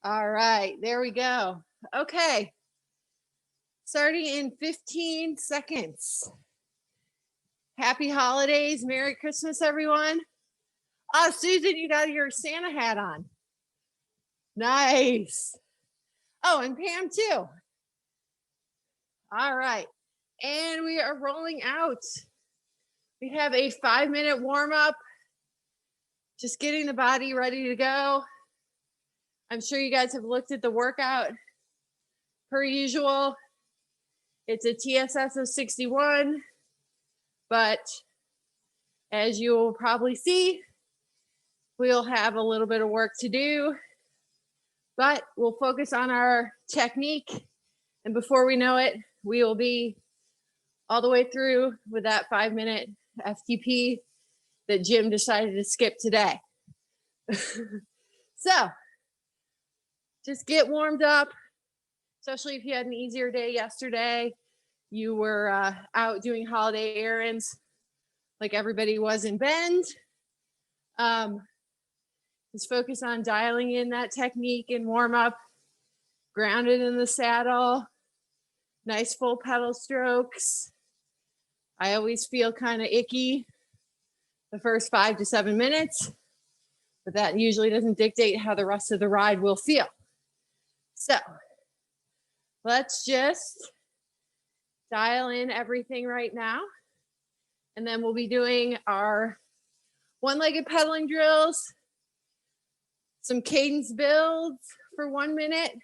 All right, there we go. Okay, starting in 15 seconds. Happy holidays, Merry Christmas, everyone. Oh, Susan, you got your Santa hat on. Nice. Oh, and Pam too. All right, and we are rolling out. We have a 5-minute warm up, just getting the body ready to go. I'm sure you guys have looked at the workout per usual. It's a TSS of 61, but as you will probably see, we'll have a little bit of work to do, but we'll focus on our technique. And before we know it, we will be all the way through with that 5-minute FTP that Jim decided to skip today. So just get warmed up, especially if you had an easier day yesterday. You were out doing holiday errands like everybody was in Bend. Just focus on dialing in that technique and warm up, grounded in the saddle, nice full pedal strokes. I always feel kind of icky the first 5 to 7 minutes, but that usually doesn't dictate how the rest of the ride will feel. So let's just dial in everything right now. And then we'll be doing our one-legged pedaling drills, some cadence builds for 1 minute,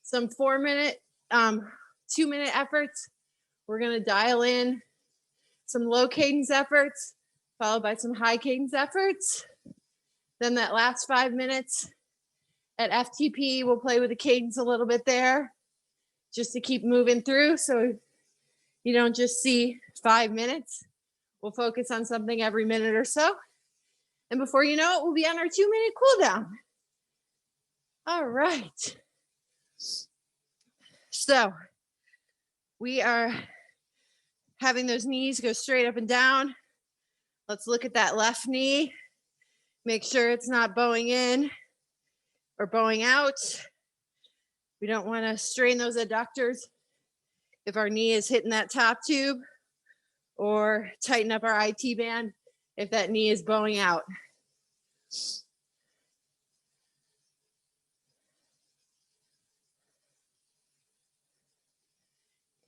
some 4-minute, 2-minute efforts. We're gonna dial in some low cadence efforts, followed by some high cadence efforts. Then that last 5 minutes at FTP, we'll play with the cadence a little bit there, just to keep moving through. So you don't just see 5 minutes. We'll focus on something every minute or so. And before you know it, we'll be on our 2-minute cool down. All right. So we are having those knees go straight up and down. Let's look at that left knee. Make sure it's not bowing in or bowing out. We don't want to strain those adductors if our knee is hitting that top tube, or tighten up our IT band if that knee is bowing out.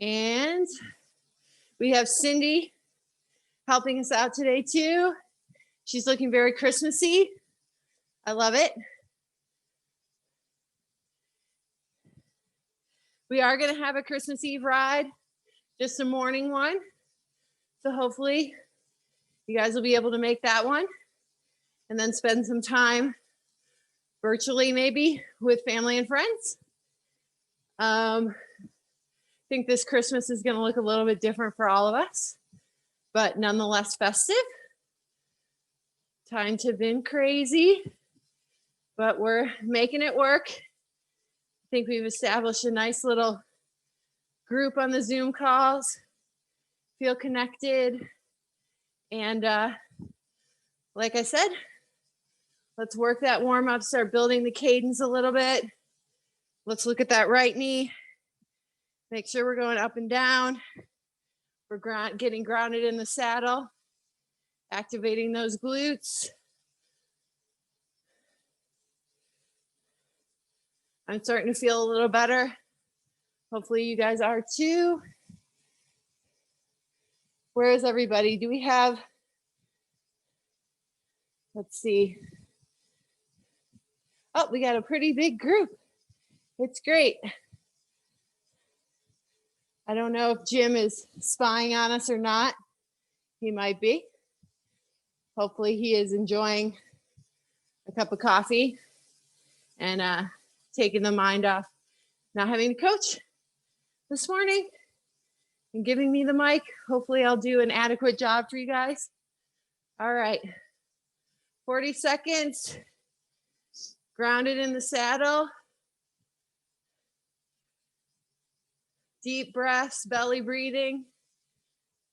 And we have Cindy helping us out today too. She's looking very Christmassy. I love it. We are going to have a Christmas Eve ride, just a morning one. So hopefully you guys will be able to make that one and then spend some time virtually maybe with family and friends. I think this Christmas is going to look a little bit different for all of us, but nonetheless festive. Times have been crazy, but we're making it work. I think we've established a nice little group on the Zoom calls, feel connected. And like I said, let's work that warm up, start building the cadence a little bit. Let's look at that right knee. Make sure we're going up and down. We're getting grounded in the saddle, activating those glutes. I'm starting to feel a little better. Hopefully you guys are too. Where is everybody? Do we have, let's see. Oh, we got a pretty big group. It's great. I don't know if Jim is spying on us or not. He might be. Hopefully he is enjoying a cup of coffee and taking the mind off not having to coach this morning and giving me the mic. Hopefully I'll do an adequate job for you guys. All right, 40 seconds, grounded in the saddle. Deep breaths, belly breathing.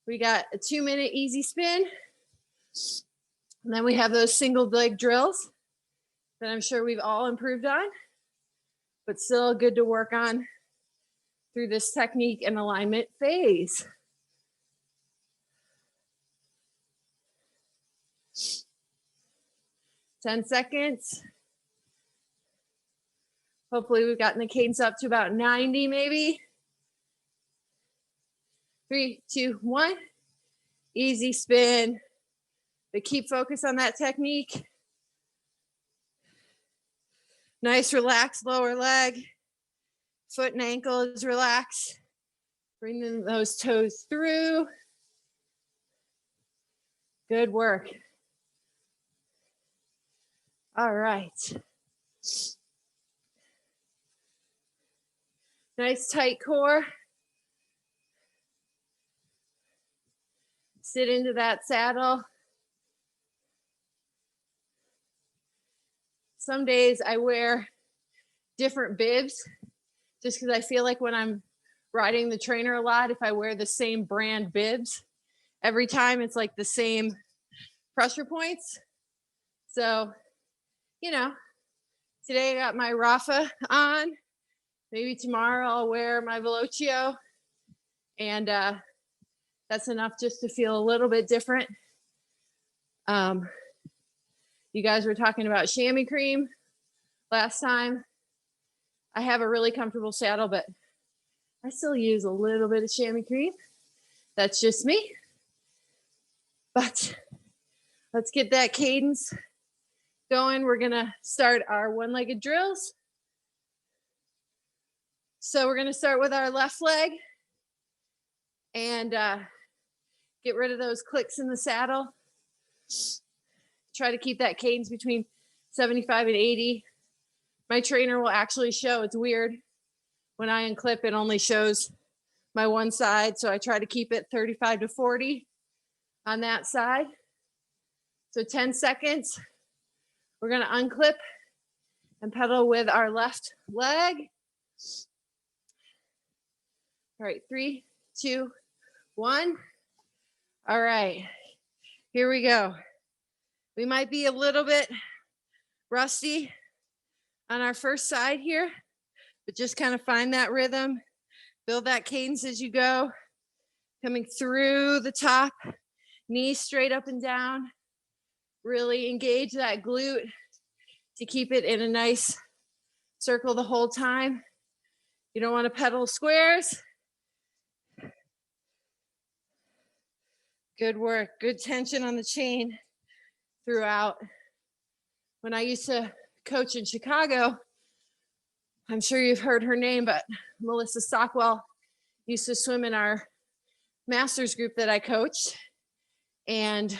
We got a 2-minute easy spin. And then we have those single leg drills that I'm sure we've all improved on. but still good to work on through this technique and alignment phase. Ten seconds. Hopefully we've gotten the cadence up to about 90 maybe. 3, 2, 1. Easy spin, but keep focus on that technique. Nice relaxed lower leg. Foot and ankle is relaxed. Bring those toes through. Good work. All right. Nice tight core. Sit into that saddle. Some days I wear different bibs just because I feel like when I'm riding the trainer a lot, if I wear the same brand bibs, every time it's like the same pressure points. So, you know, today I got my Rafa on. Maybe tomorrow I'll wear my Velocio. And that's enough just to feel a little bit different. You guys were talking about chamois cream last time. I have a really comfortable saddle, but I still use a little bit of chamois cream. That's just me. But let's get that cadence going. We're gonna start our one-legged drills. So we're gonna start with our left leg and get rid of those clicks in the saddle. Try to keep that cadence between 75 and 80. My trainer will actually show, it's weird, when I unclip, it only shows my one side. So I try to keep it 35 to 40 on that side. So 10 seconds. We're gonna unclip and pedal with our left leg. All right, 3, 2, 1. All right, here we go. We might be a little bit rusty on our first side here, but just kind of find that rhythm, build that cadence as you go, coming through the top, knees straight up and down, really engage that glute to keep it in a nice circle the whole time. You don't want to pedal squares. Good work, good tension on the chain throughout. When I used to coach in Chicago, I'm sure you've heard her name, but Melissa Stockwell used to swim in our master's group that I coached. And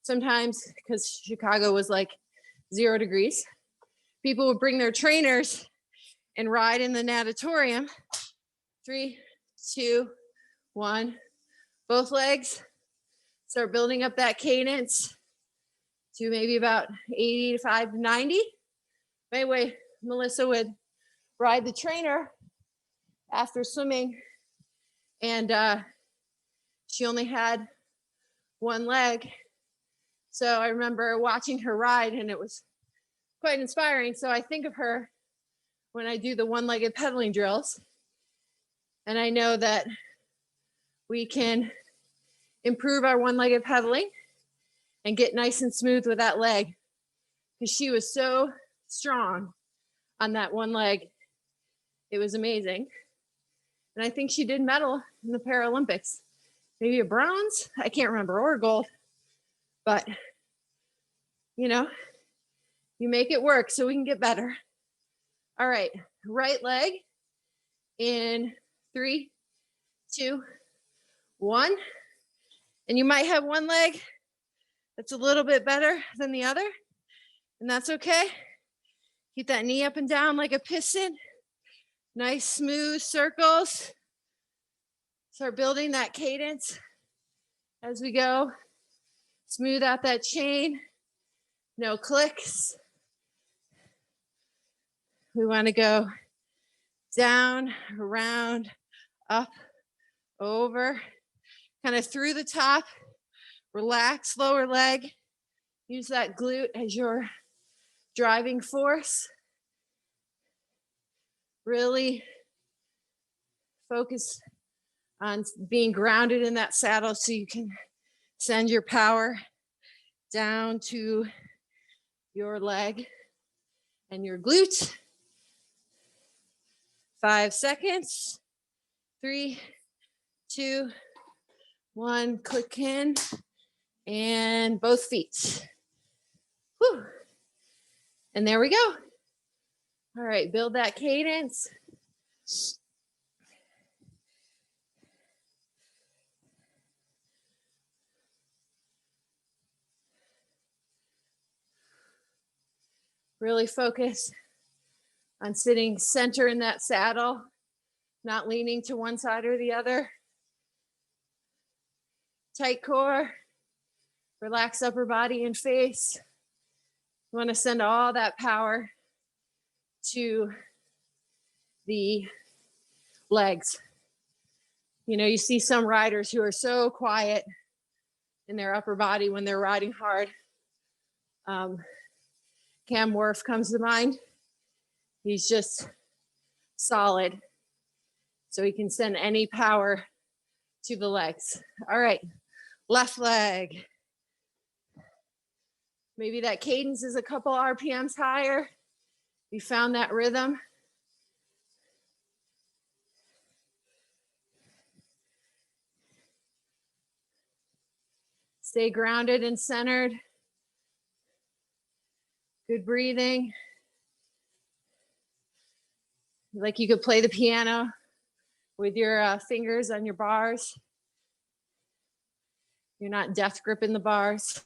sometimes, because Chicago was like 0 degrees, people would bring their trainers and ride in the natatorium. 3, 2, 1. Both legs. Start building up that cadence to maybe about 85 to 90. Anyway, Melissa would ride the trainer after swimming, and she only had one leg. So I remember watching her ride, and it was quite inspiring. So I think of her when I do the one-legged pedaling drills. And I know that we can improve our one-legged pedaling and get nice and smooth with that leg, because she was so strong on that one leg. It was amazing. And I think she did medal in the Paralympics, maybe a bronze, I can't remember, or gold. But, you know, you make it work so we can get better. All right, right leg in 3, 2, 1. And you might have one leg that's a little bit better than the other, and that's okay. Keep that knee up and down like a piston. Nice smooth circles. Start building that cadence as we go. Smooth out that chain. No clicks. We want to go down, around, up, over, kind of through the top. Relax lower leg. Use that glute as your driving force. Really focus on being grounded in that saddle so you can send your power down to your leg and your glute. 5 seconds. 3, 2, 1. Click in and both feet. Whew. And there we go. All right, build that cadence. Really focus on sitting center in that saddle, not leaning to one side or the other. Tight core, relax upper body and face. You want to send all that power to the legs. You know, you see some riders who are so quiet in their upper body when they're riding hard. Cam Worf comes to mind. He's just solid, so he can send any power to the legs. All right, left leg. Maybe that cadence is a couple RPMs higher. You found that rhythm. Stay grounded and centered. Good breathing. Like you could play the piano with your fingers on your bars. You're not death gripping the bars.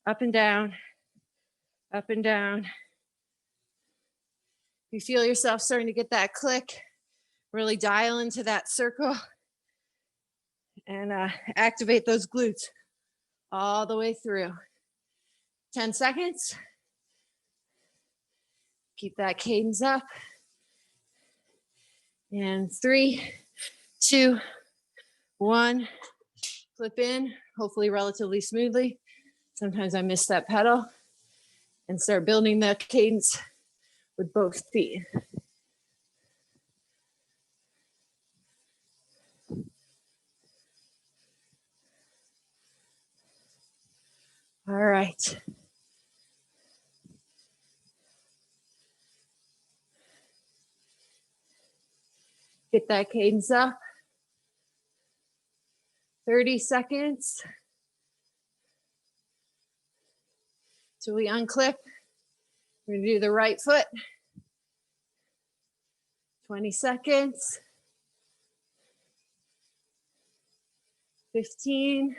Up and down, up and down. You feel yourself starting to get that click, really dial into that circle and activate those glutes all the way through. 10 seconds. Keep that cadence up. And 3, 2, 1. Flip in, hopefully relatively smoothly. Sometimes I miss that pedal. And start building that cadence with both feet. All right. Get that cadence up. 30 seconds. So we unclip. We're gonna do the right foot. 20 seconds. 15.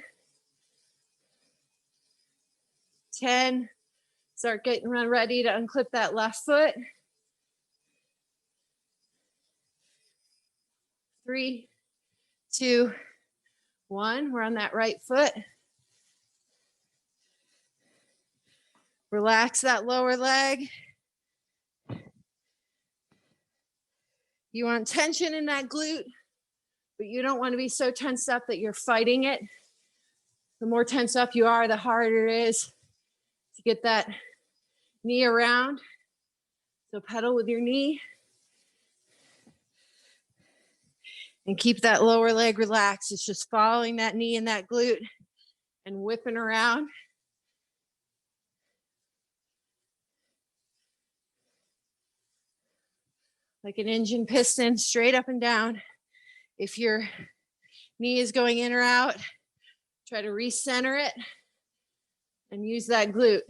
10. Start getting ready to unclip that left foot. 3, 2, 1. We're on that right foot. Relax that lower leg. You want tension in that glute, but you don't want to be so tensed up that you're fighting it. The more tense up you are, the harder it is to get that knee around. So pedal with your knee. And keep that lower leg relaxed. It's just following that knee and that glute and whipping around. Like an engine piston, straight up and down. If your knee is going in or out, try to recenter it and use that glute.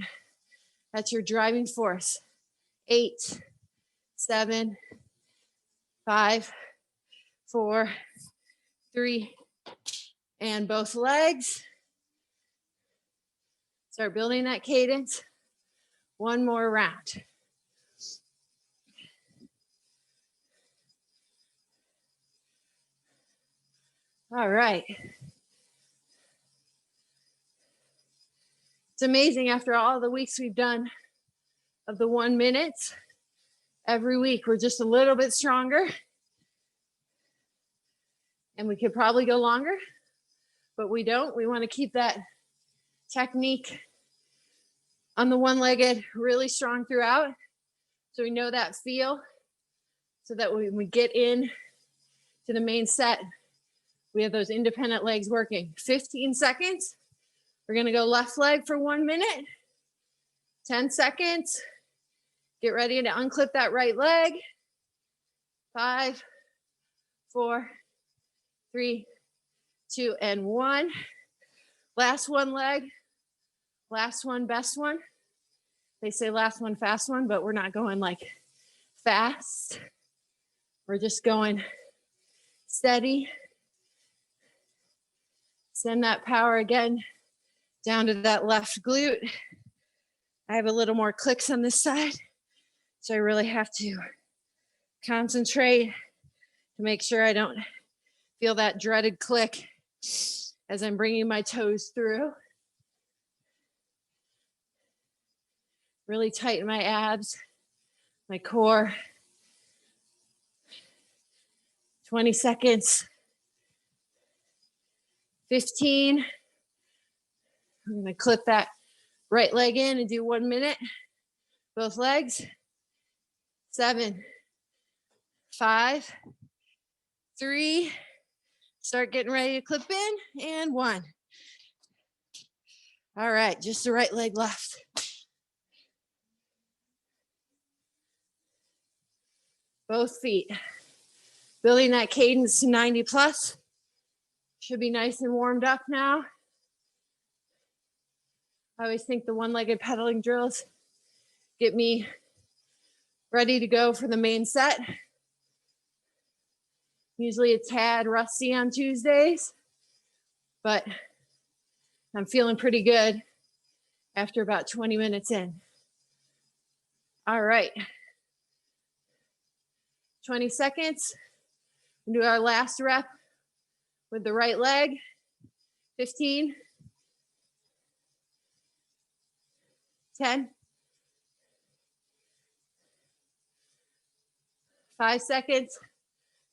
That's your driving force. 8, 7, 5, 4, 3, and both legs. Start building that cadence. One more round. All right. It's amazing after all the weeks we've done of the 1 minute, every week we're just a little bit stronger. And we could probably go longer, but we don't. We want to keep that technique on the one-legged really strong throughout. So we know that feel. so that when we get in to the main set, we have those independent legs working. 15 seconds. We're gonna go left leg for 1 minute. 10 seconds. Get ready to unclip that right leg. 5, 4, 3, 2, and 1. Last one leg. Last one, best one. They say last one, fast one, but we're not going like fast. We're just going steady. Send that power again down to that left glute. I have a little more clicks on this side, so I really have to concentrate to make sure I don't feel that dreaded click as I'm bringing my toes through. Really tighten my abs, my core. 20 seconds. 15. I'm gonna clip that right leg in and do 1 minute. Both legs. 7, 5, 3. Start getting ready to clip in, and 1. All right, just the right leg left. Both feet. Building that cadence to 90 plus. Should be nice and warmed up now. I always think the one-legged pedaling drills get me ready to go for the main set. Usually a tad rusty on Tuesdays, but I'm feeling pretty good after about 20 minutes in. All right. 20 seconds. We'll do our last rep with the right leg. 15. 10. 5 seconds.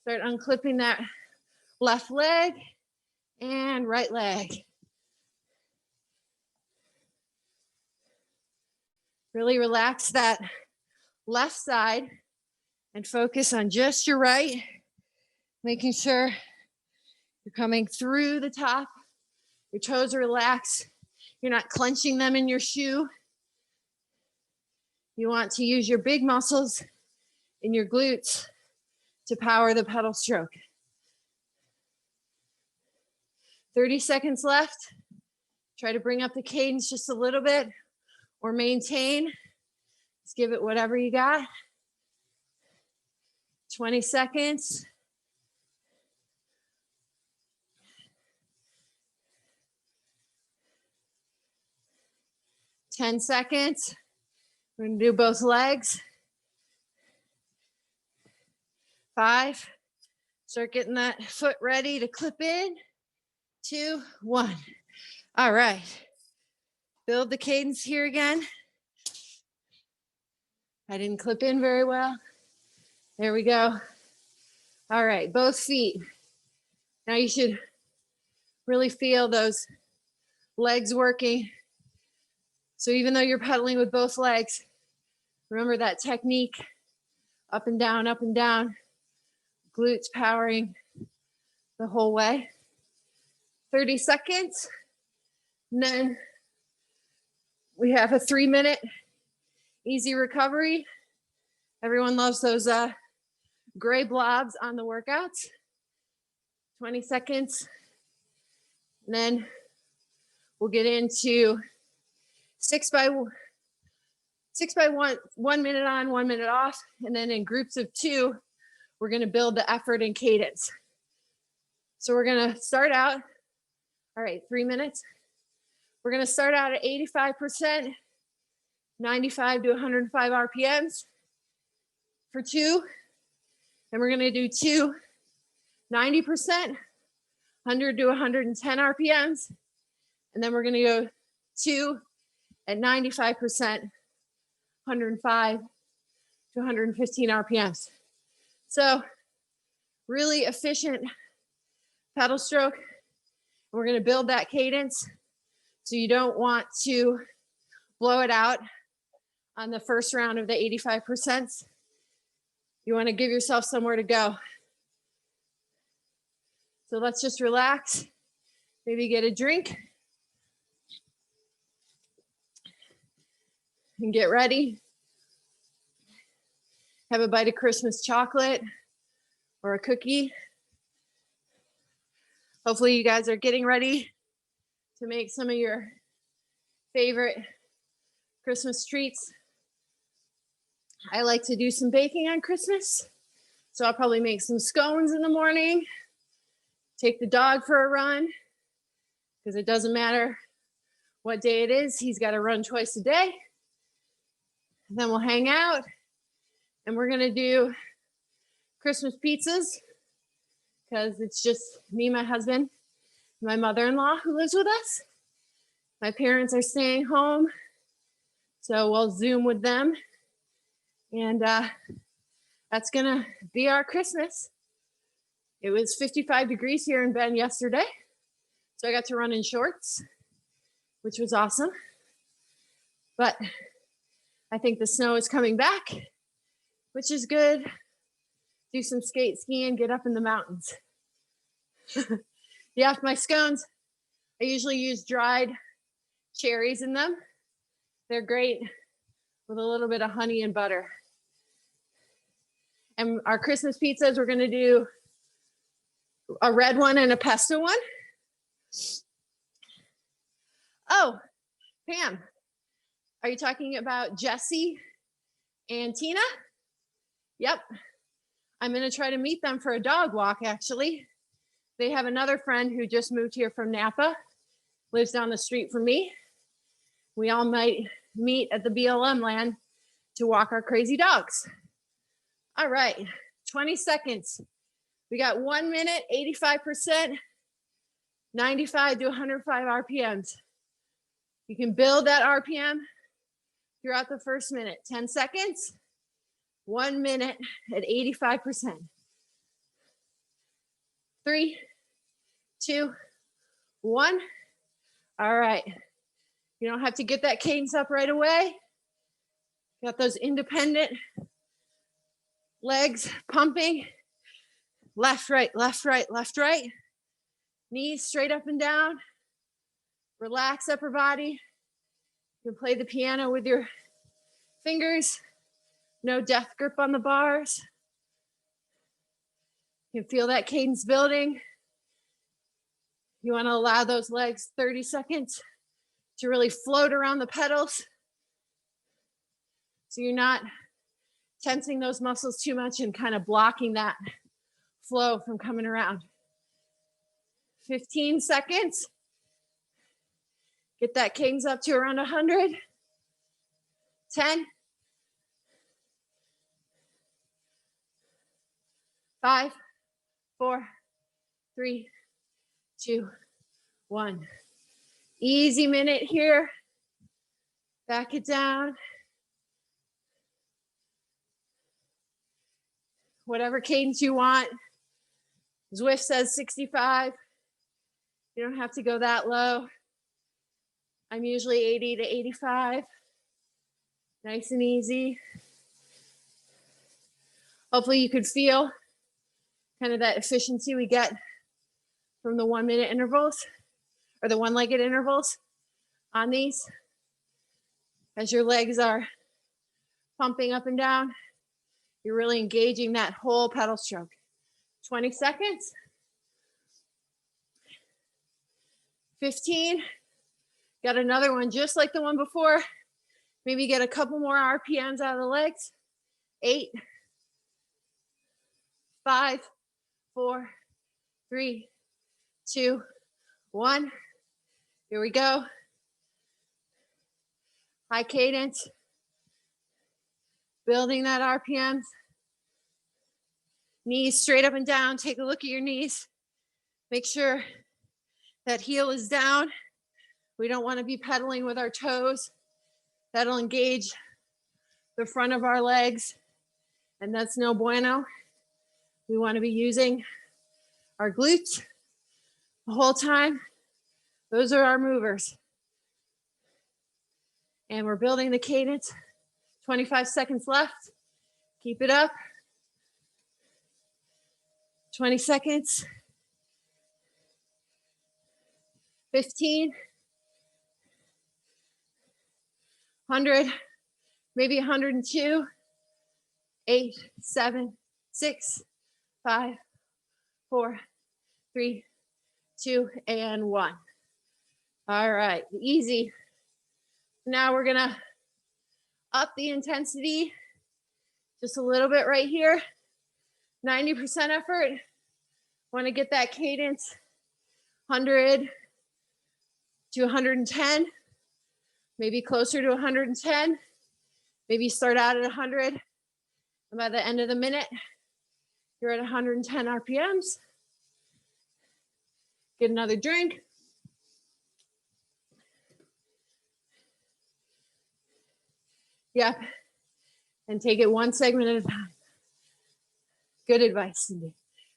Start unclipping that left leg and right leg. Really relax that left side and focus on just your right, making sure you're coming through the top. Your toes are relaxed. You're not clenching them in your shoe. You want to use your big muscles in your glutes to power the pedal stroke. 30 seconds left. Try to bring up the cadence just a little bit or maintain. Just give it whatever you got. 20 seconds. Ten seconds. We're gonna do both legs. 5. Start getting that foot ready to clip in. 2, 1. All right. Build the cadence here again. I didn't clip in very well. There we go. All right, both feet. Now you should really feel those legs working. So even though you're pedaling with both legs, remember that technique, up and down, glutes powering the whole way. 30 seconds. And then we have a 3-minute easy recovery. Everyone loves those gray blobs on the workouts. 20 seconds. And then we'll get into 6 by 1, 1 minute on, 1 minute off. And then in groups of 2, we're gonna build the effort and cadence. So we're gonna start out, all right, 3 minutes. We're gonna start out at 85%, 95 to 105 RPMs for 2. And we're gonna do 2, 90%, 100 to 110 RPMs. And then we're gonna go 2 at 95%, 105 to 115 RPMs. So really efficient pedal stroke. We're gonna build that cadence. So you don't want to blow it out on the first round of the 85%. You want to give yourself somewhere to go. So let's just relax. Maybe get a drink and get ready. Have a bite of Christmas chocolate or a cookie. Hopefully you guys are getting ready to make some of your favorite Christmas treats. I like to do some baking on Christmas. So I'll probably make some scones in the morning, take the dog for a run, because it doesn't matter what day it is, he's got to run twice a day. And then we'll hang out and we're gonna do Christmas pizzas, because it's just me, my husband, my mother-in-law who lives with us. My parents are staying home, so we'll Zoom with them. And that's gonna be our Christmas. It was 55 degrees here in Bend yesterday, so I got to run in shorts, which was awesome. But I think the snow is coming back, which is good. Do some skate skiing, get up in the mountains. Yeah, my scones, I usually use dried cherries in them. They're great with a little bit of honey and butter. And our Christmas pizzas, we're gonna do a red one and a pesto one. Oh, Pam, are you talking about Jesse and Tina? Yep. I'm gonna try to meet them for a dog walk, actually. They have another friend who just moved here from Napa, lives down the street from me. We all might meet at the BLM land to walk our crazy dogs. All right, 20 seconds. We got 1 minute, 85%, 95 to 105 RPMs. You can build that RPM throughout the first minute. 10 seconds, 1 minute at 85%. 3, 2, 1. All right. You don't have to get that cadence up right away. Got those independent legs pumping. Left, right, left, right, left, right. Knees straight up and down. Relax upper body. You can play the piano with your fingers. No death grip on the bars. You can feel that cadence building. You want to allow those legs 30 seconds to really float around the pedals, so you're not tensing those muscles too much and kind of blocking that flow from coming around. 15 seconds. Get that cadence up to around 100. 10. 5, 4, 3, 2, 1. Easy minute here. Back it down. Whatever cadence you want. Zwift says 65. You don't have to go that low. I'm usually 80 to 85. Nice and easy. Hopefully you could feel kind of that efficiency we get from the 1 minute intervals, or the one-legged intervals on these. As your legs are pumping up and down, you're really engaging that whole pedal stroke. 20 seconds. 15. Got another one just like the one before. Maybe get a couple more RPMs out of the legs. 8, 5, 4, 3, 2, 1. Here we go. High cadence. Building that RPMs. Knees straight up and down. Take a look at your knees. Make sure that heel is down. We don't want to be pedaling with our toes. That'll engage the front of our legs, and that's no bueno. We want to be using our glutes the whole time. Those are our movers. And we're building the cadence. 25 seconds left. Keep it up. 20 seconds. 15. 100. Maybe 102. 8, 7, 6, 5, 4, 3, 2, and 1. All right, easy. Now we're gonna up the intensity just a little bit right here. 90% effort. Want to get that cadence 100 to 110, maybe closer to 110. Maybe start out at 100, and by the end of the minute, you're at 110 RPMs. Get another drink. Yep, and take it one segment at a time. Good advice, Cindy.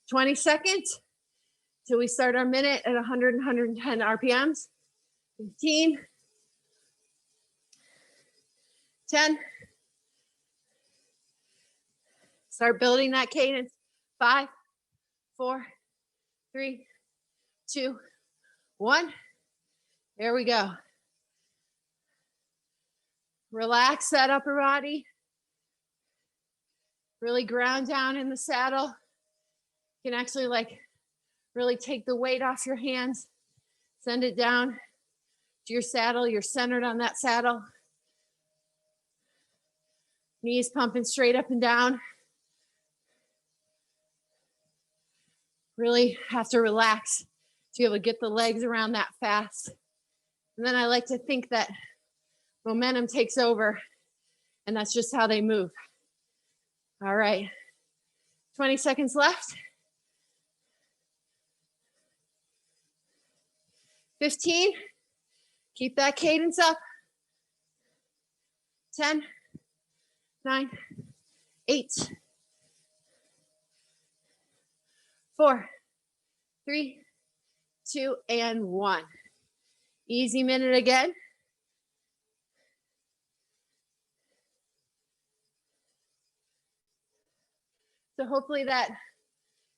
20 seconds till we start our minute at 100 and 110 RPMs. 15, 10. Start building that cadence. 5, 4, 3, 2, 1. There we go. Relax that upper body. Really ground down in the saddle. You can actually like really take the weight off your hands. Send it down to your saddle. You're centered on that saddle. Knees pumping straight up and down. Really have to relax to be able to get the legs around that fast. And then I like to think that momentum takes over, and that's just how they move. All right, 20 seconds left. 15, keep that cadence up. 10, 9, 8, 4, 3, 2, and 1. Easy minute again. So hopefully that,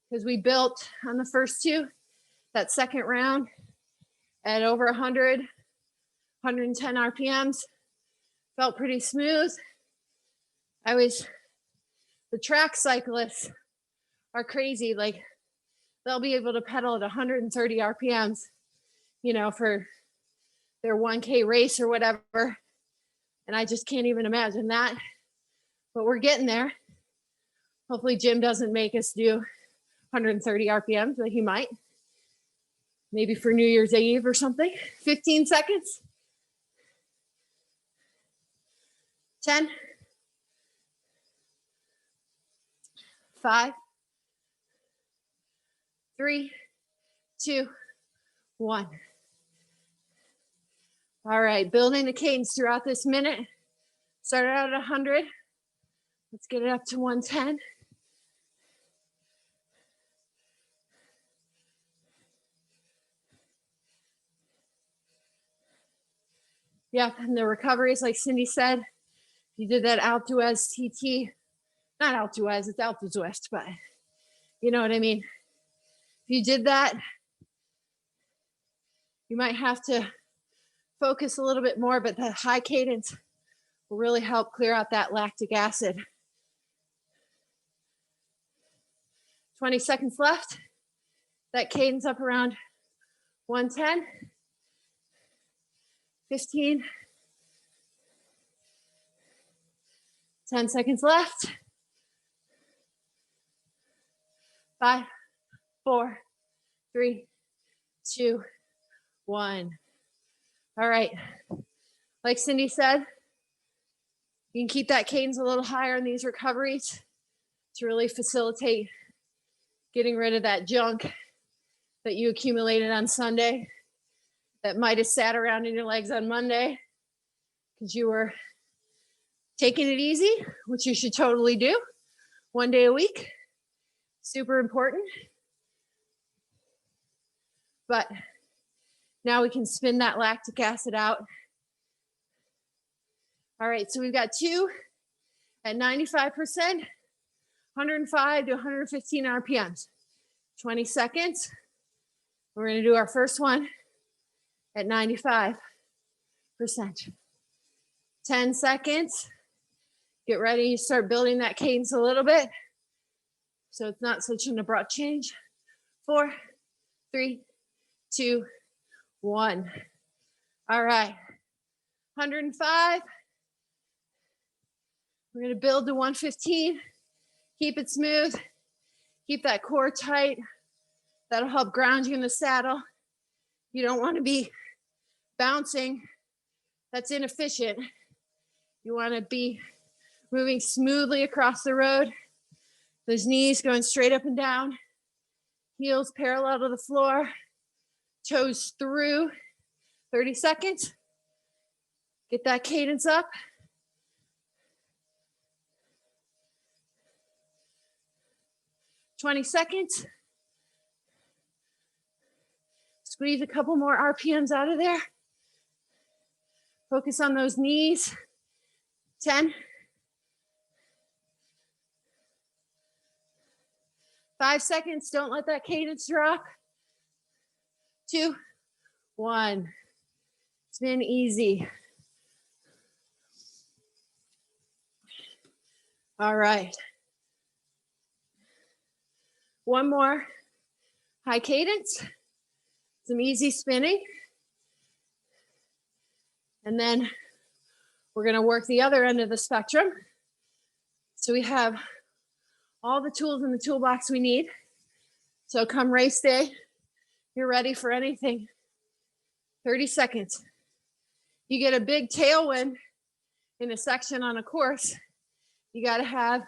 because we built on the first two, that second round at over 100, 110 RPMs, felt pretty smooth. The track cyclists are crazy. Like they'll be able to pedal at 130 RPMs, you know, for their 1K race or whatever. And I just can't even imagine that, but we're getting there. Hopefully Jim doesn't make us do 130 RPMs, but he might. Maybe for New Year's Eve or something. 15 seconds. 10. 5, 3, 2, 1. All right, building the cadence throughout this minute. Started out at 100. Let's get it up to 110. Yeah, and the recoveries, like Cindy said, you did that Altuez TT, not Altuez, it's Zwift, but you know what I mean? If you did that, you might have to focus a little bit more, but the high cadence will really help clear out that lactic acid. 20 seconds left. That cadence up around 110. 15. 10 seconds left. 5, 4, 3, 2, 1. All right. Like Cindy said, you can keep that cadence a little higher in these recoveries to really facilitate getting rid of that junk that you accumulated on Sunday that might have sat around in your legs on Monday because you were taking it easy, which you should totally do 1 day a week. Super important. But now we can spin that lactic acid out. All right, so we've got 2 at 95%, 105 to 115 RPMs. 20 seconds. We're gonna do our first one at 95%. 10 seconds. Get ready, start building that cadence a little bit so it's not such an abrupt change. 4, 3, 2, 1. All right, 105. We're gonna build to 115. Keep it smooth. Keep that core tight. That'll help ground you in the saddle. You don't wanna be bouncing. That's inefficient. You wanna be moving smoothly across the road. Those knees going straight up and down. Heels parallel to the floor. Toes through. 30 seconds. Get that cadence up. "20 seconds. Squeeze a couple more RPMs out of there. Focus on those knees. 10. 5 seconds, don't let that cadence drop. 2, 1. It's been easy. All right. One more high cadence, some easy spinning. And then we're gonna work the other end of the spectrum. So we have all the tools in the toolbox we need. So come race day, you're ready for anything. 30 seconds. You get a big tailwind in a section on a course, you gotta have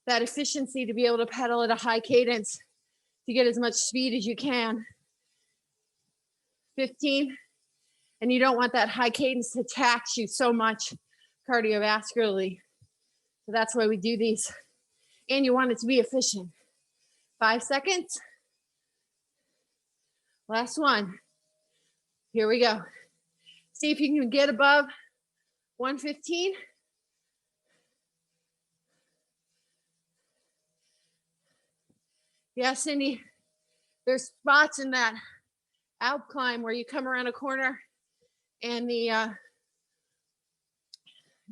that efficiency to be able to pedal at a high cadence to get as much speed as you can. 15, and you don't want that high cadence to tax you so much cardiovascularly. So that's why we do these. And you want it to be efficient. 5 seconds. Last one. Here we go. See if you can get above 115. Yeah, Cindy, there's spots in that Alp climb where you come around a corner and the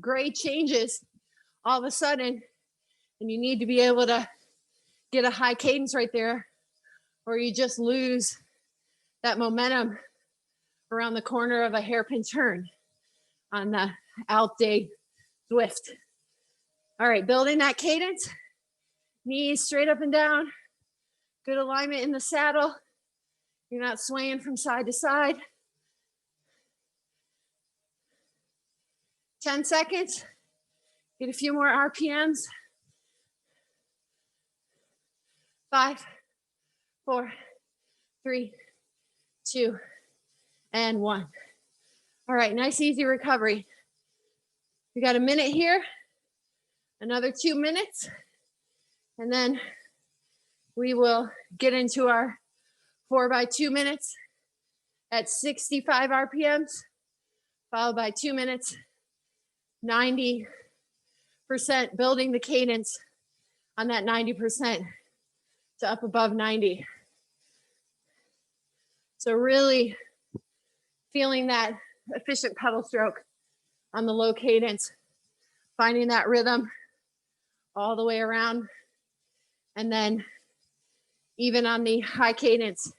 grade changes all of a sudden, and you need to be able to get a high cadence right there, or you just lose that momentum around the corner of a hairpin turn on the Alp Day Zwift. All right, building that cadence, knees straight up and down, good alignment in the saddle. You're not swaying from side to side. 10 seconds, get a few more RPMs. 5, 4, 3, 2, and 1. All right, nice easy recovery. We got a minute here, another 2 minutes, and then we will get into our 4x2 minutes at 65 RPMs, followed by 2 minutes, 90%, building the cadence on that 90% to up above 90. So really feeling that efficient pedal stroke on the low cadence, finding that rhythm all the way around. And then even on the high cadence,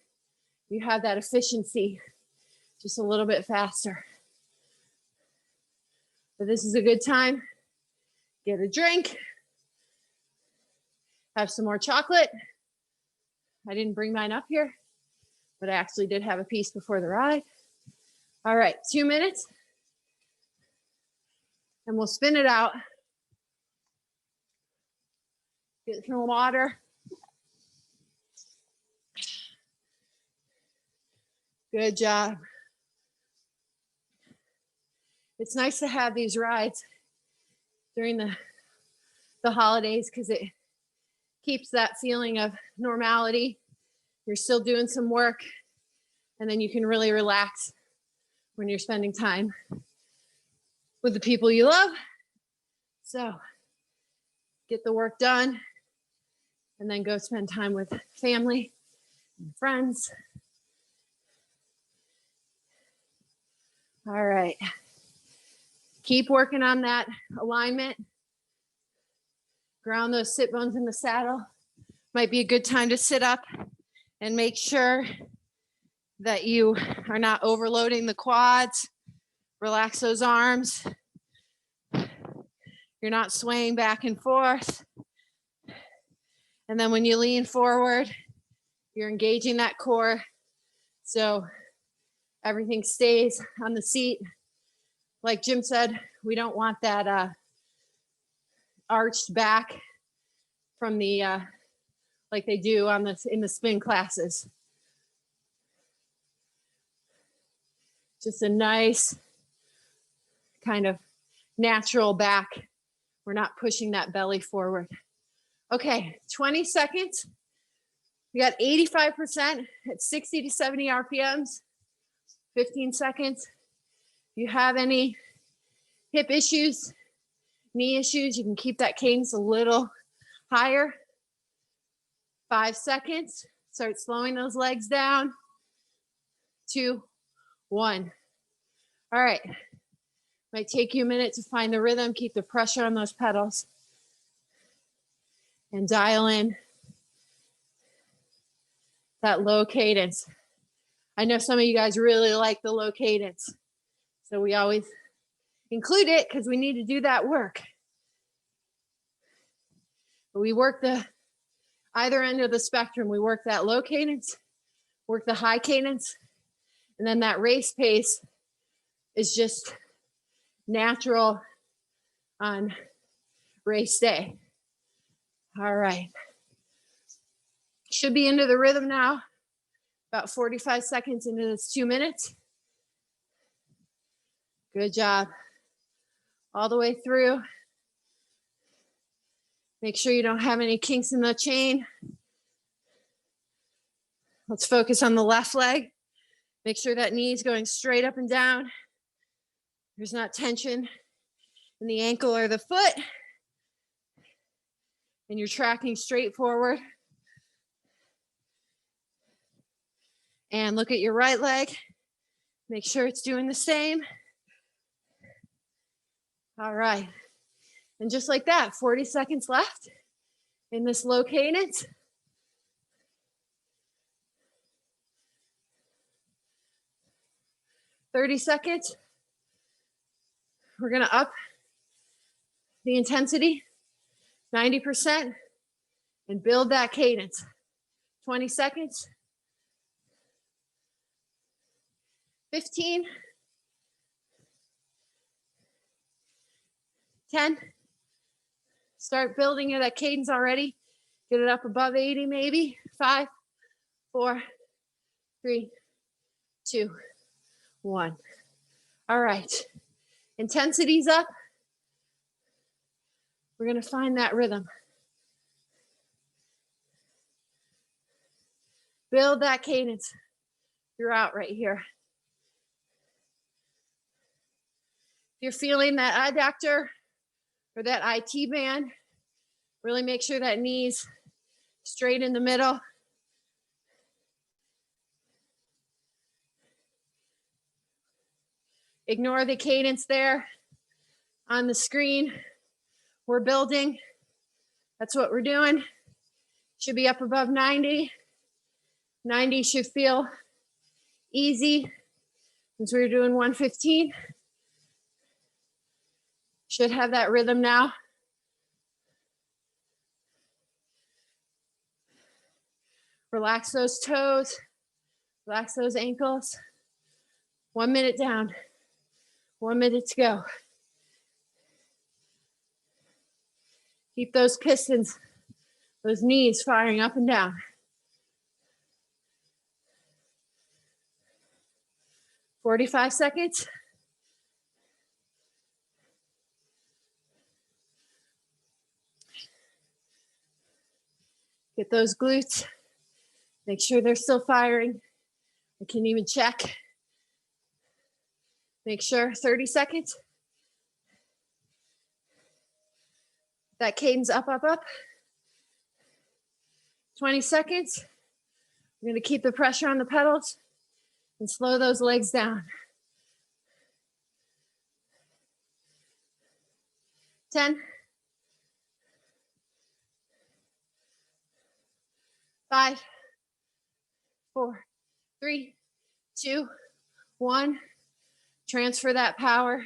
you have that efficiency just a little bit faster. But this is a good time. Get a drink, have some more chocolate. I didn't bring mine up here, but I actually did have a piece before the ride. All right, 2 minutes, and we'll spin it out. Get some water. Good job. It's nice to have these rides during the holidays because it keeps that feeling of normality. You're still doing some work, and then you can really relax when you're spending time with the people you love. So get the work done, and then go spend time with family and friends. All right. Keep working on that alignment. Ground those sit bones in the saddle. Might be a good time to sit up and make sure that you are not overloading the quads. Relax those arms. You're not swaying back and forth. And then when you lean forward, you're engaging that core. So everything stays on the seat. Like Jim said, we don't want that arched back from the, like they do on in the spin classes. Just a nice kind of natural back. We're not pushing that belly forward. Okay, 20 seconds. We got 85% at 60 to 70 RPMs. 15 seconds. If you have any hip issues, knee issues, you can keep that cadence a little higher. 5 seconds. Start slowing those legs down. 2, 1. All right. Might take you a minute to find the rhythm. Keep the pressure on those pedals. And dial in that low cadence. I know some of you guys really like the low cadence. So we always include it because we need to do that work. But we work the either end of the spectrum. We work that low cadence, work the high cadence, and then that race pace is just natural on race day. All right. Should be into the rhythm now. About 45 seconds into this 2 minutes. Good job. All the way through. Make sure you don't have any kinks in the chain. Let's focus on the left leg. Make sure that knee is going straight up and down. There's not tension in the ankle or the foot. And you're tracking straight forward. And look at your right leg. Make sure it's doing the same. All right. And just like that, 40 seconds left in this low cadence. "30 seconds. We're gonna up the intensity, 90%, and build that cadence. 20 seconds. 15. 10. Start building that cadence already. Get it up above 80 maybe. 5, 4, 3, 2, 1. All right. Intensity's up. We're gonna find that rhythm. Build that cadence throughout right here. If you're feeling that adductor or that IT band, really make sure that knee's straight in the middle. Ignore the cadence there on the screen. We're building. That's what we're doing. Should be up above 90. 90 should feel easy since we were doing 115. Should have that rhythm now. Relax those toes. Relax those ankles. 1 minute down. 1 minute to go. Keep those pistons, those knees firing up and down. 45 seconds. Get those glutes. Make sure they're still firing. I can even check. Make sure, 30 seconds. That cadence up, up, up. 20 seconds. We're going to keep the pressure on the pedals and slow those legs down. 10, 5, 4, 3, 2, 1. Transfer that power.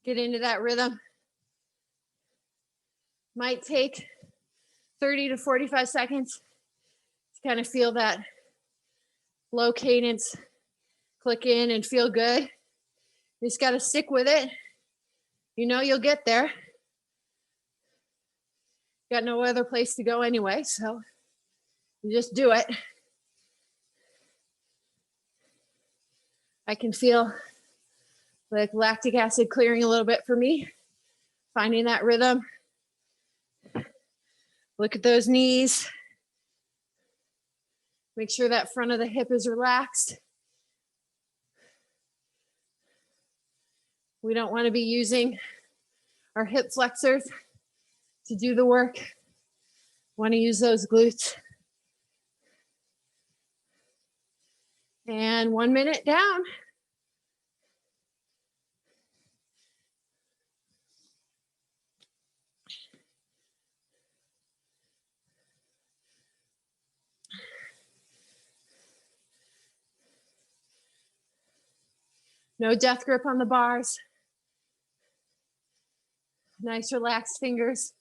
Get into that rhythm. Might take 30 to 45 seconds to kind of feel that low cadence click in and feel good. You just got to stick with it. You know you'll get there. Got no other place to go anyway, so you just do it. I can feel like lactic acid clearing a little bit for me, finding that rhythm. Look at those knees. Make sure that front of the hip is relaxed. We don't want to be using our hip flexors to do the work. Want to use those glutes. And 1 minute down. No death grip on the bars. Nice relaxed fingers.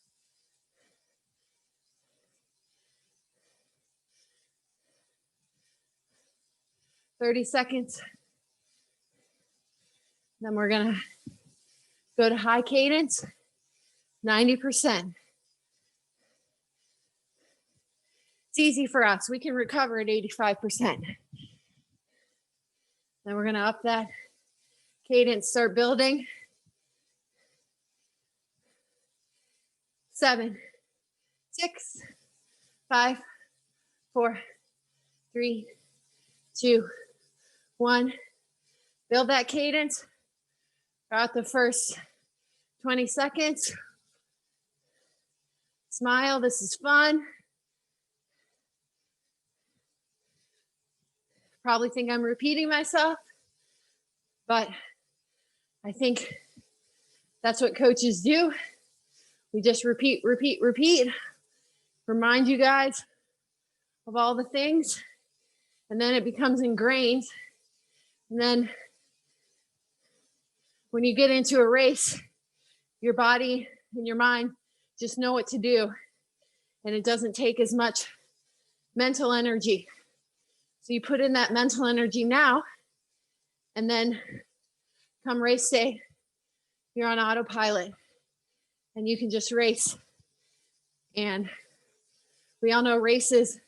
"30 seconds. Then we're gonna go to high cadence, 90%. It's easy for us. We can recover at 85%. Then we're gonna up that cadence, start building. 7, 6, 5, 4, 3, 2, 1. Build that cadence throughout the first 20 seconds. Smile, this is fun. Probably think I'm repeating myself, but I think that's what coaches do. We just repeat, repeat, repeat. Remind you guys of all the things, and then it becomes ingrained. And then when you get into a race, your body and your mind just know what to do, and it doesn't take as much mental energy. So you put in that mental energy now, and then come race day, you're on autopilot and you can just race. And we all know races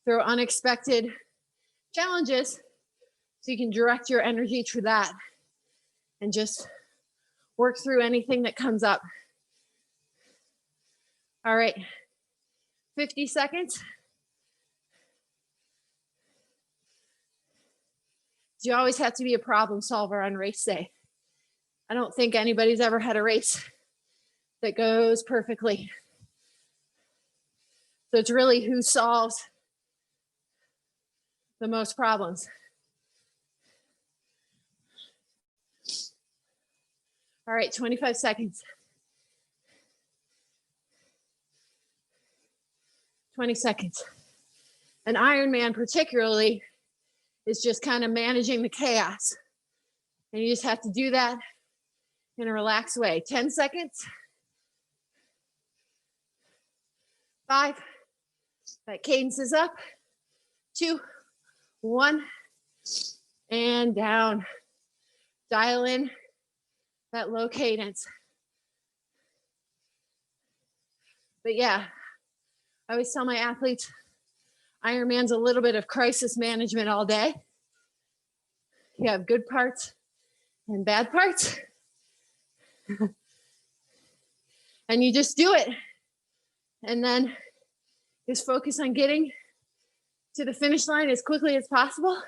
throw unexpected challenges, so you can direct your energy to that and just work through anything that comes up. All right, 50 seconds. You always have to be a problem solver on race day. I don't think anybody's ever had a race that goes perfectly. So it's really who solves the most problems. All right, 25 seconds. 20 seconds. An Ironman particularly is just kind of managing the chaos. And you just have to do that in a relaxed way. 10 seconds. 5, that cadence is up. 2, 1, and down. Dial in that low cadence. But yeah, I always tell my athletes, Ironman's a little bit of crisis management all day. You have good parts and bad parts. And you just do it. And then just focus on getting to the finish line as quickly as possible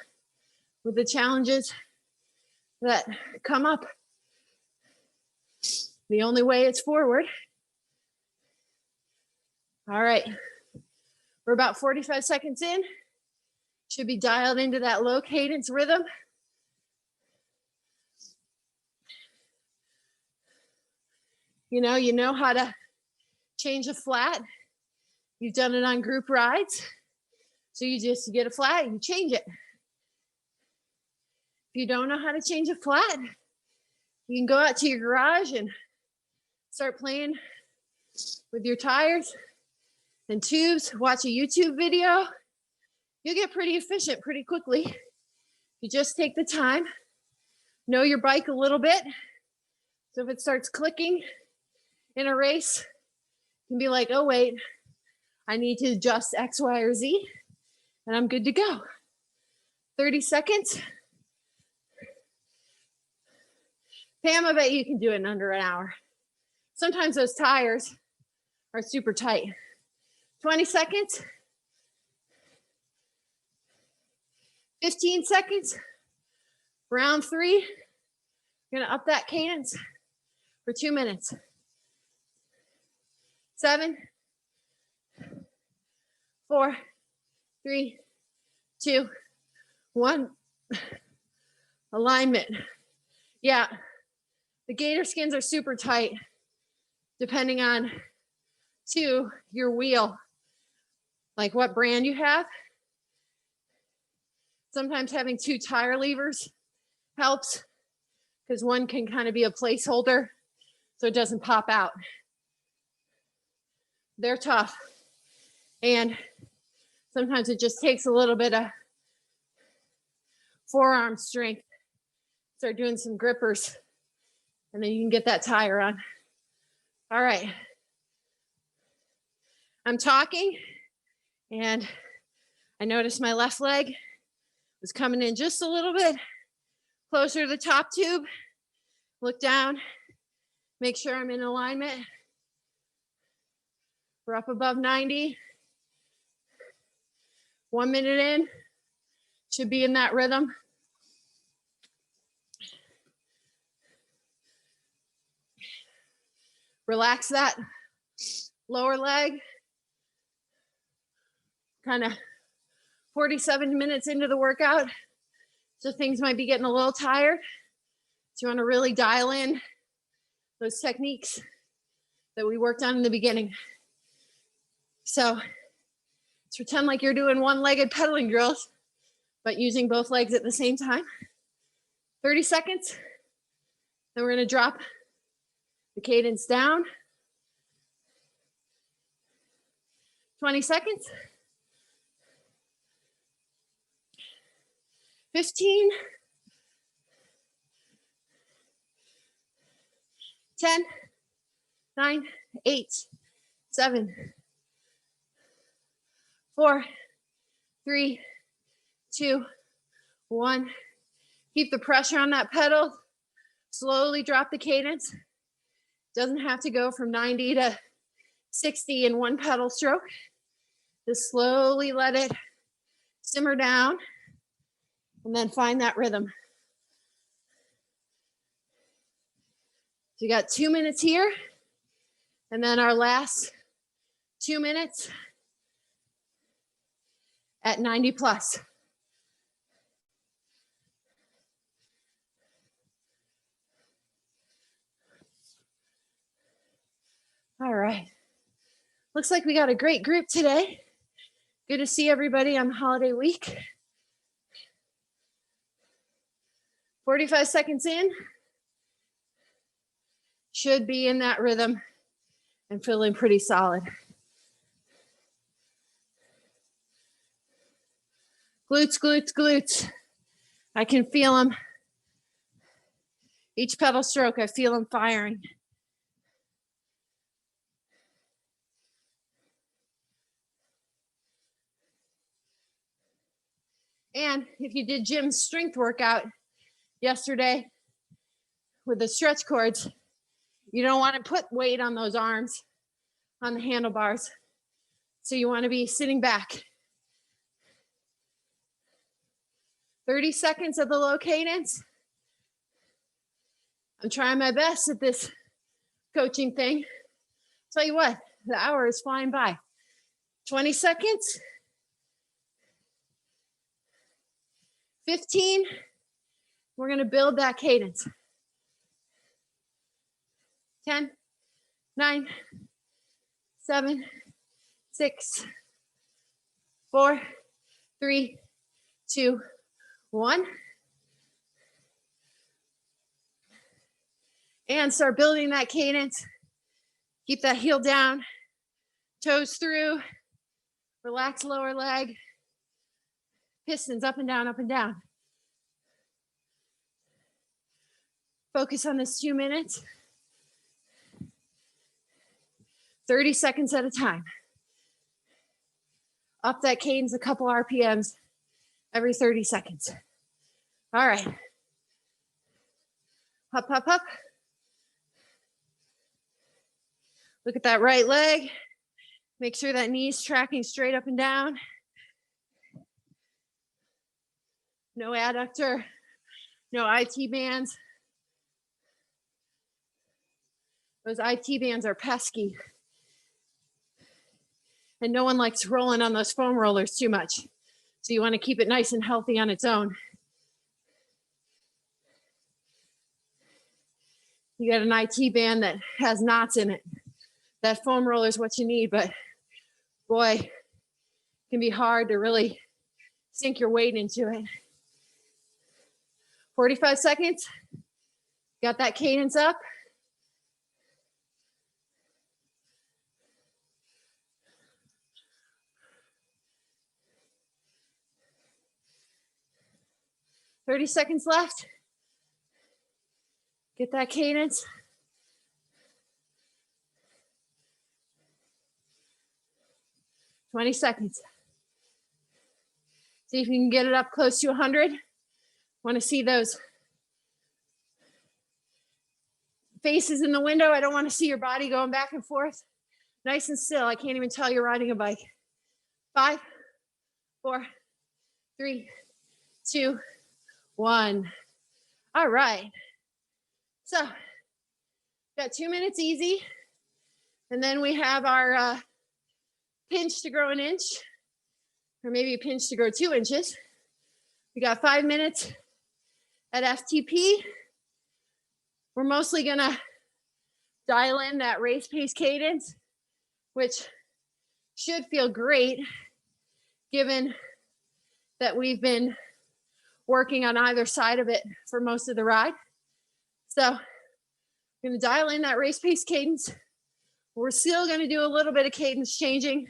with the challenges that come up. The only way is forward. All right, we're about 45 seconds in. Should be dialed into that low cadence rhythm. You know how to change a flat. You've done it on group rides. So you just get a flat, you change it. If you don't know how to change a flat, you can go out to your garage and start playing with your tires and tubes, watch a YouTube video. You'll get pretty efficient pretty quickly. You just take the time, know your bike a little bit. So if it starts clicking in a race, you can be like, oh wait, I need to adjust X, Y, or Z, and I'm good to go. 30 seconds. Pam, I bet you can do it in under an hour. Sometimes those tires are super tight. 20 seconds. 15 seconds. Round 3. You're gonna up that cadence for 2 minutes. 7, 4, 3, 2, 1. Alignment. Yeah, the gator skins are super tight, depending on your wheel, like what brand you have. Sometimes having 2 tire levers helps, because one can kind of be a placeholder so it doesn't pop out. They're tough. And sometimes it just takes a little bit of forearm strength. Start doing some grippers, and then you can get that tire on. All right. I'm talking, and I noticed my left leg was coming in just a little bit closer to the top tube. Look down, make sure I'm in alignment. We're up above 90. 1 minute in, should be in that rhythm. Relax that lower leg. Kind of 47 minutes into the workout, so things might be getting a little tired. So you want to really dial in those techniques that we worked on in the beginning. So let's pretend like you're doing one-legged pedaling drills, but using both legs at the same time. 30 seconds. Then we're going to drop the cadence down. 20 seconds. 15. 10, 9, 8, 7, 4, 3, 2, 1. Keep the pressure on that pedal. Slowly drop the cadence. Doesn't have to go from 90 to 60 in one pedal stroke. Just slowly let it simmer down and then find that rhythm. So you got 2 minutes here, and then our last 2 minutes at 90 plus. All right. Looks like we got a great group today. Good to see everybody on the holiday week. 45 seconds in. Should be in that rhythm and feeling pretty solid. Glutes, glutes, glutes. I can feel them. Each pedal stroke, I feel them firing. And if you did Jim's strength workout yesterday with the stretch cords, you don't want to put weight on those arms, on the handlebars. So you want to be sitting back. 30 seconds at the low cadence. I'm trying my best at this coaching thing. Tell you what, the hour is flying by. 20 seconds. 15. We're going to build that cadence. 10, 9, 7, 6, 4, 3, 2, 1. And start building that cadence. Keep that heel down, toes through, relax lower leg, pistons up and down, up and down. Focus on this 2 minutes, 30 seconds at a time. Up that cadence a couple RPMs every 30 seconds. All right. Up, up, up. Look at that right leg. Make sure that knee's tracking straight up and down. No adductor, no IT bands. Those IT bands are pesky. And no one likes rolling on those foam rollers too much. So you want to keep it nice and healthy on its own. You got an IT band that has knots in it. That foam roller is what you need, but boy, it can be hard to really sink your weight into it. 45 seconds. Got that cadence up. Thirty seconds left. Get that cadence. Twenty seconds. See if you can get it up close to 100. Want to see those faces in the window. I don't want to see your body going back and forth. Nice and still. I can't even tell you're riding a bike. 5, 4, 3, 2, 1. All right. So got 2 minutes easy. And then we have our pinch to grow an inch, or maybe a pinch to grow 2 inches. We got 5 minutes at FTP. We're mostly gonna dial in that race pace cadence, which should feel great given that we've been working on either side of it for most of the ride. So I'm gonna dial in that race pace cadence. We're still gonna do a little bit of cadence changing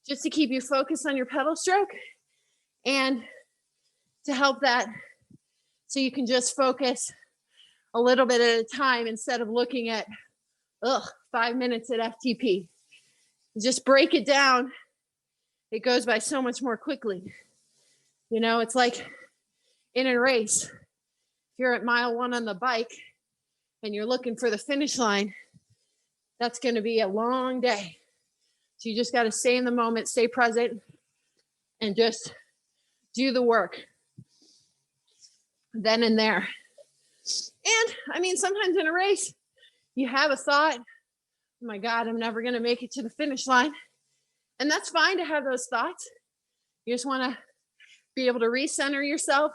just to keep you focused on your pedal stroke and to help that so you can just focus a little bit at a time instead of looking at 5 minutes at FTP. Just break it down. It goes by so much more quickly. You know, it's like in a race, if you're at mile 1 on the bike and you're looking for the finish line, that's going to be a long day. So you just got to stay in the moment, stay present, and just do the work then and there. And I mean, sometimes in a race, you have a thought, oh my God, I'm never going to make it to the finish line. And that's fine to have those thoughts. You just want to be able to recenter yourself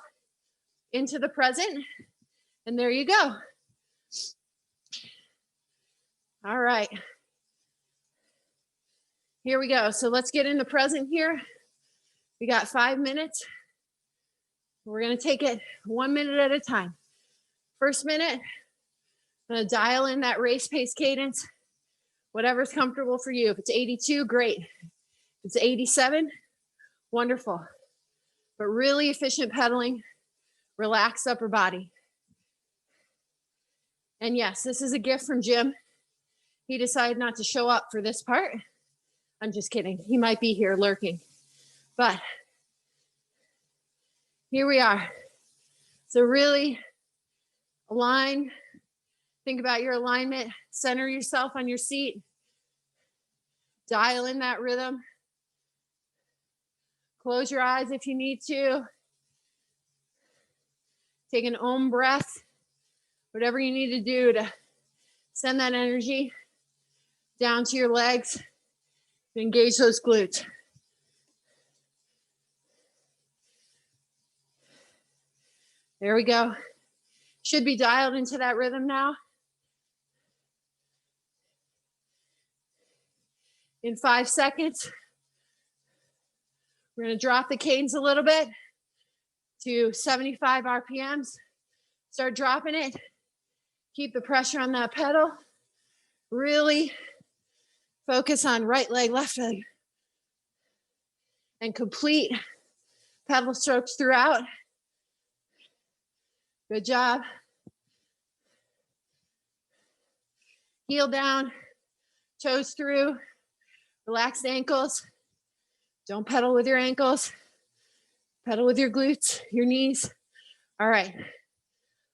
into the present. And there you go. All right. Here we go. So let's get in the present here. We got 5 minutes. We're going to take it 1 minute at a time. First minute, I'm going to dial in that race pace cadence, whatever's comfortable for you. If it's 82, great. If it's 87, wonderful. But really efficient pedaling, relaxed upper body. And yes, this is a gift from Jim. He decided not to show up for this part. I'm just kidding. He might be here lurking. But here we are. So really align. Think about your alignment. Center yourself on your seat. Dial in that rhythm. Close your eyes if you need to. Take an Om breath. Whatever you need to do to send that energy down to your legs Engage those glutes. There we go. Should be dialed into that rhythm now. In 5 seconds, we're going to drop the cadence a little bit to 75 RPMs. Start dropping it. Keep the pressure on that pedal. Really focus on right leg, left leg. And complete pedal strokes throughout. Good job. Heel down, toes through, relaxed ankles. Don't pedal with your ankles. Pedal with your glutes, your knees. All right.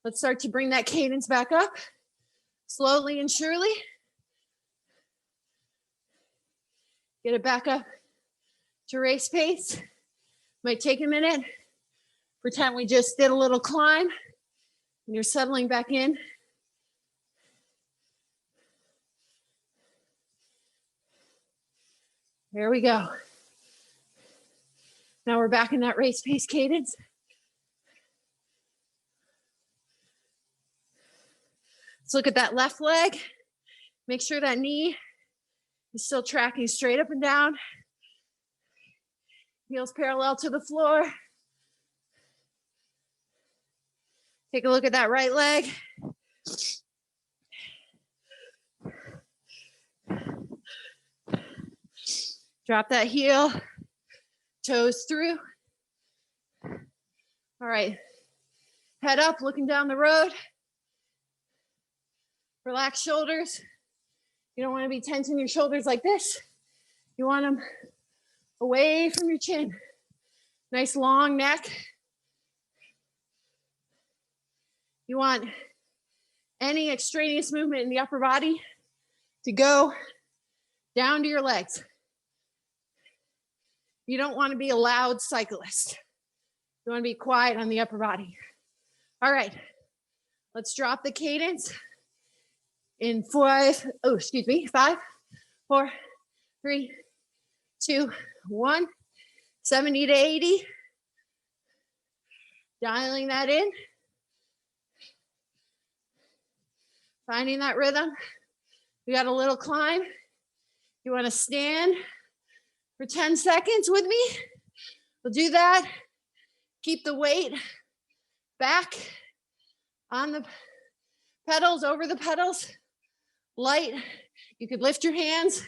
Let's start to bring that cadence back up, slowly and surely. Get it back up to race pace. Might take a minute. Pretend we just did a little climb and you're settling back in. There we go. Now we're back in that race pace cadence. Let's look at that left leg. Make sure that knee is still tracking straight up and down. Heels parallel to the floor. Take a look at that right leg. Drop that heel, toes through. All right, head up, looking down the road. Relax shoulders. You don't want to be tensing your shoulders like this. You want them away from your chin. Nice long neck. You want any extraneous movement in the upper body to go down to your legs. You don't want to be a loud cyclist. You want to be quiet on the upper body. All right, let's drop the cadence in 5, 4, 3, 2, 1, 70 to 80. Dialing that in. Finding that rhythm. We got a little climb. You want to stand for 10 seconds with me? We'll do that. Keep the weight back on the pedals, over the pedals. Light. You could lift your hands.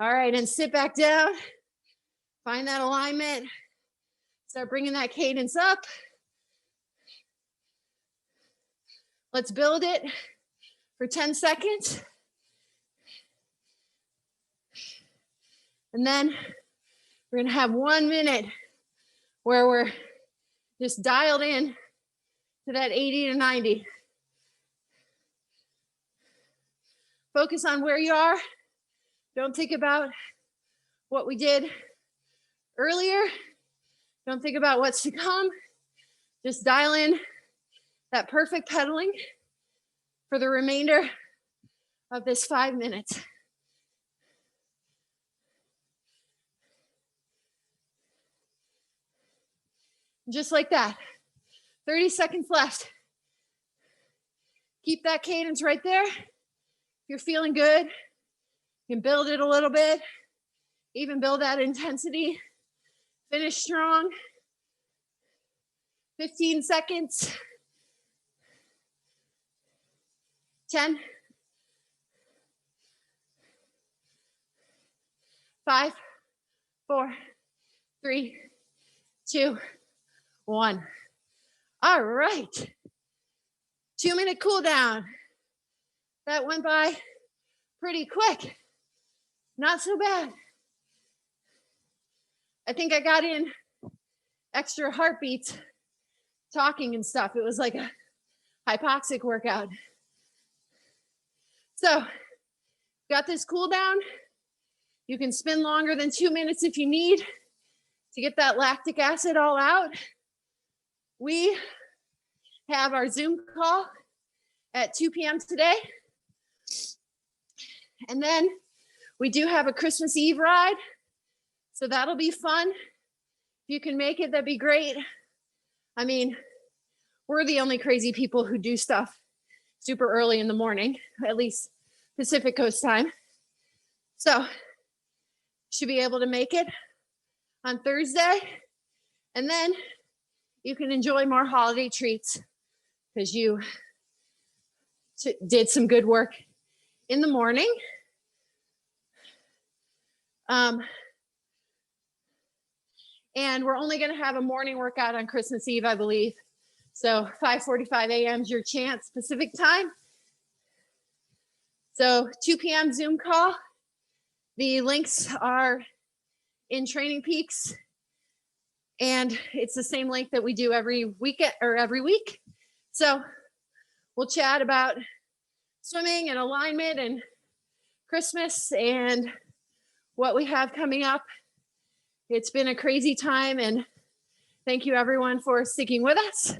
All right, and sit back down. Find that alignment. Start bringing that cadence up. Let's build it for 10 seconds. And then we're gonna have 1 minute where we're just dialed in to that 80 to 90. Focus on where you are. Don't think about what we did earlier. Don't think about what's to come. Just dial in that perfect pedaling for the remainder of this 5 minutes. Just like that. 30 seconds left. Keep that cadence right there. If you're feeling good, you can build it a little bit, even build that intensity. Finish strong. 15 seconds. 10. 5, 4, 3, 2, 1. All right. 2-minute cool down. That went by pretty quick. Not so bad. I think I got in extra heartbeats talking and stuff. It was like a hypoxic workout. So, got this cool down. You can spin longer than 2 minutes if you need to get that lactic acid all out. We have our Zoom call at 2 p.m. today. And then We do have a Christmas Eve ride, so that'll be fun. If you can make it, that'd be great. I mean, we're the only crazy people who do stuff super early in the morning, at least Pacific Coast time. So should be able to make it on Thursday. And then you can enjoy more holiday treats because you did some good work in the morning. And we're only going to have a morning workout on Christmas Eve, I believe. So 5:45 a.m. is your chance Pacific time. So 2 p.m. Zoom call. The links are in Training Peaks. And it's the same link that we do every weekend or every week. So we'll chat about swimming and alignment and Christmas and what we have coming up. It's been a crazy time, and thank you everyone for sticking with us.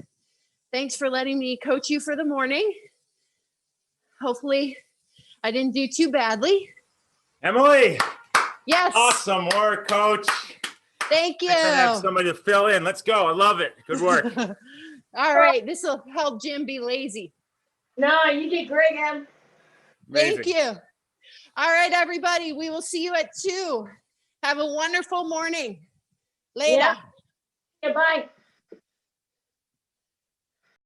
Thanks for letting me coach you for the morning. Hopefully I didn't do too badly. Emily. Yes. Awesome work, coach. Thank you. I have somebody to fill in. Let's go. I love it. Good work. All right. This will help Jim be lazy. No, you did great, Em. Thank you. All right, everybody. We will see you at 2. Have a wonderful morning. Later. Yeah, bye.